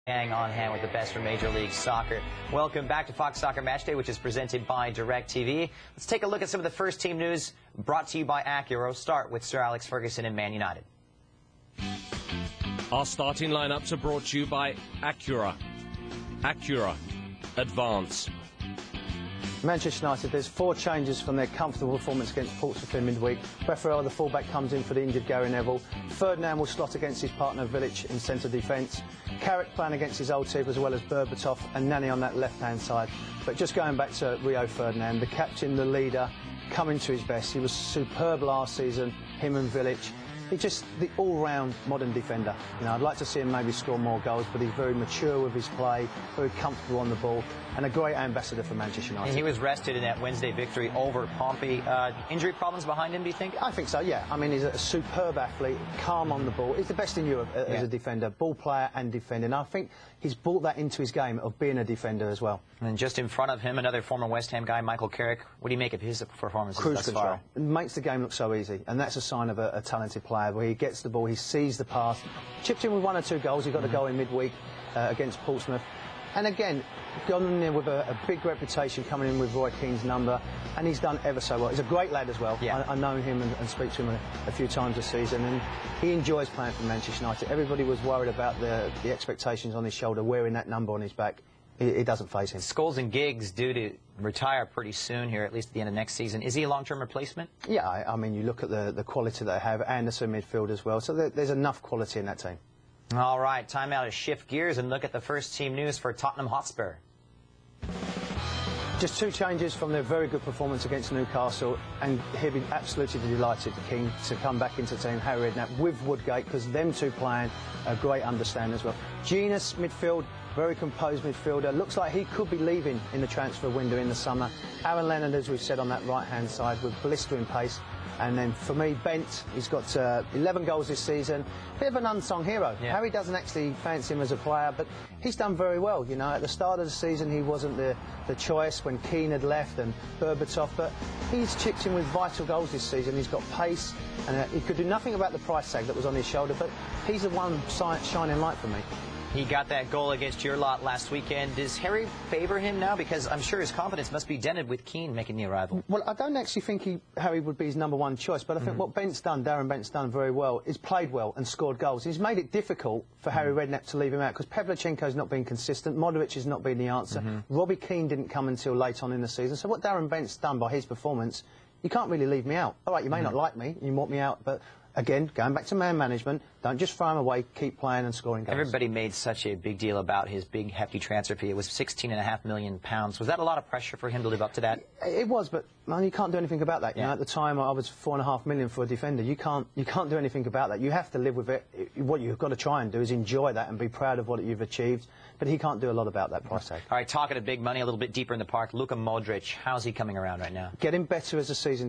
Hang on hand with the best from Major League Soccer. Welcome back to Fox Soccer Matchday, which is presented by DirecTV. Let's take a look at some of the first team news brought to you by Acura. Start with Sir Alex Ferguson and Man United. Our starting lineups are brought to you by Acura. Acura. Advance. Manchester United, there's 4 changes from their comfortable performance against Portsmouth in midweek. Rafael, the fullback, comes in for the injured Gary Neville. Ferdinand will slot against his partner Village in centre defence. Carrick playing against his old team, as well as Berbatov and Nani on that left-hand side. But just going back to Rio Ferdinand, the captain, the leader, coming to his best. He was superb last season, him and Village. He's just the all-round modern defender. You know, I'd like to see him maybe score more goals, but he's very mature with his play, very comfortable on the ball, and a great ambassador for Manchester United. And he was rested in that Wednesday victory over Pompey. Injury problems behind him, do you think? I think so, yeah. I mean, he's a superb athlete, calm on the ball. He's the best in Europe as a defender, ball player and defender. And I think he's brought that into his game of being a defender as well. And just in front of him, another former West Ham guy, Michael Carrick. What do you make of his performances Cruise thus control. far? It makes the game look so easy, and that's a sign of a talented player, where he gets the ball, he sees the pass, chipped in with 1 or 2 goals. He got a goal in midweek against Portsmouth. And again, gone in there with a big reputation, coming in with Roy Keane's number, and he's done ever so well. He's a great lad as well. Yeah. I know him and speak to him a few times this season, and he enjoys playing for Manchester United. Everybody was worried about the expectations on his shoulder, wearing that number on his back. It doesn't faze him. Scholes and Giggs due to retire pretty soon here, at least at the end of next season. Is he a long-term replacement? Yeah, I mean, you look at the quality they have, Anderson midfield as well, so there's enough quality in that team. All right, time out to shift gears and look at the first team news for Tottenham Hotspur. Just 2 changes from their very good performance against Newcastle, and he'll be absolutely delighted, King, to come back into the team, Harry Redknapp, with Woodgate, because them 2 playing a great understanding as well. Genius midfield, very composed midfielder. Looks like he could be leaving in the transfer window in the summer. Aaron Leonard, as we've said, on that right-hand side with blistering pace. And then for me, Bent, he's got 11 goals this season. Bit of an unsung hero. Yeah. Harry doesn't actually fancy him as a player, but he's done very well. You know, at the start of the season, he wasn't the choice when Keane had left and Berbatov, but he's chipped in with vital goals this season. He's got pace, and he could do nothing about the price tag that was on his shoulder, but he's the one shining light for me. He got that goal against your lot last weekend. Does Harry favour him now? Because I'm sure his confidence must be dented with Keane making the arrival. Well, I don't actually think Harry would be his #1 choice, but I think what Bent's done, Darren Bent's done very well, is played well and scored goals. He's made it difficult for Harry Redknapp to leave him out, because Pavlyuchenko's not been consistent, Modric has not been the answer, Robbie Keane didn't come until late on in the season. So what Darren Bent's done by his performance, you can't really leave me out. All right, you may not like me, you want me out, but again, going back to man management, don't just throw him away, keep playing and scoring goals. Everybody made such a big deal about his big, hefty transfer fee. It was £16.5 million. Was that a lot of pressure for him to live up to that? It was, but man, you can't do anything about that. Yeah. You know, at the time, I was £4.5 million for a defender. You can't do anything about that. You have to live with it. What you've got to try and do is enjoy that and be proud of what you've achieved. But he can't do a lot about that price tag. All right, talking of big money, a little bit deeper in the park, Luka Modric, how's he coming around right now? Getting better as the season